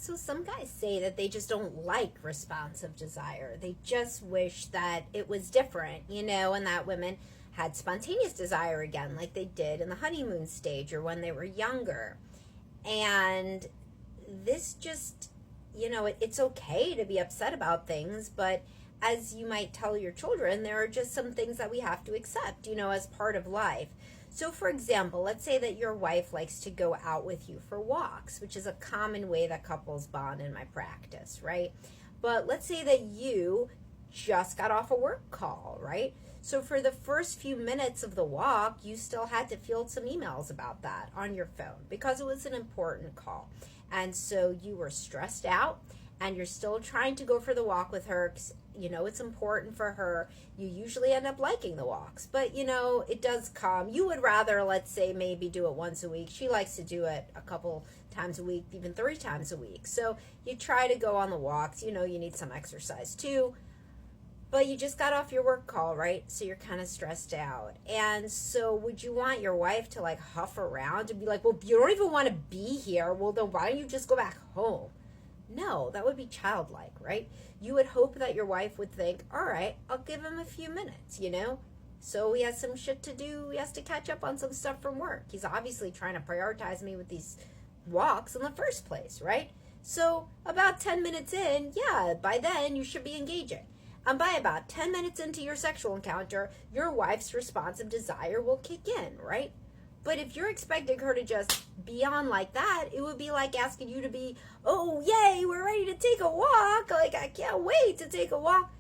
So some guys say that they just don't like responsive desire. They just wish that it was different, and that women had spontaneous desire again, like they did in the honeymoon stage or when they were younger. And this just, it's okay to be upset about things, but as you might tell your children, there are just some things that we have to accept, as part of life. So, for example, let's say that your wife likes to go out with you for walks, which is a common way that couples bond in my practice, right? But let's say that you just got off a work call, right? So for the first few minutes of the walk, you still had to field some emails about that on your phone because it was an important call. And so you were stressed out, and you're still trying to go for the walk with her. It's important for her. You usually end up liking the walks, but it does come. You would rather, let's say, maybe do it once a week. She likes to do it a couple times a week, even 3 times a week. So you try to go on the walks. You need some exercise too, but you just got off your work call, right? So you're kind of stressed out. And so would you want your wife to huff around and be like, well, you don't even want to be here. Well, then why don't you just go back home? No, that would be childlike, right? You would hope that your wife would think, all right, I'll give him a few minutes, So he has some shit to do. He has to catch up on some stuff from work. He's obviously trying to prioritize me with these walks in the first place, right? So about 10 minutes in, yeah, by then you should be engaging. And by about 10 minutes into your sexual encounter, your wife's responsive desire will kick in, right? But if you're expecting her to just be on like that, it would be like asking you to be, oh, yay, we're ready to take a walk. I can't wait to take a walk.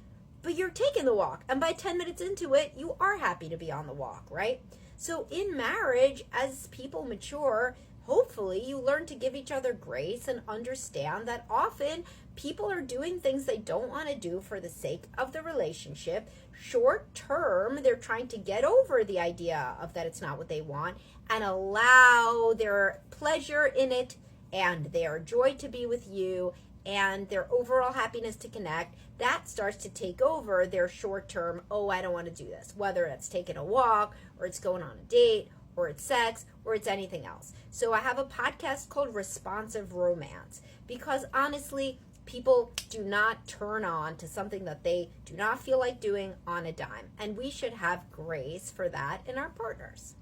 But you're taking the walk. And by 10 minutes into it, you are happy to be on the walk, right? So in marriage, as people mature, hopefully you learn to give each other grace and understand that often people are doing things they don't want to do for the sake of the relationship. Short term, they're trying to get over the idea of that it's not what they want and allow their pleasure in it and their joy to be with you and their overall happiness to connect. That starts to take over their short term, oh, I don't want to do this, whether it's taking a walk or it's going on a date or it's sex or it's anything else. So I have a podcast called Responsive Romance because honestly, people do not turn on to something that they do not feel like doing on a dime. And we should have grace for that in our partners.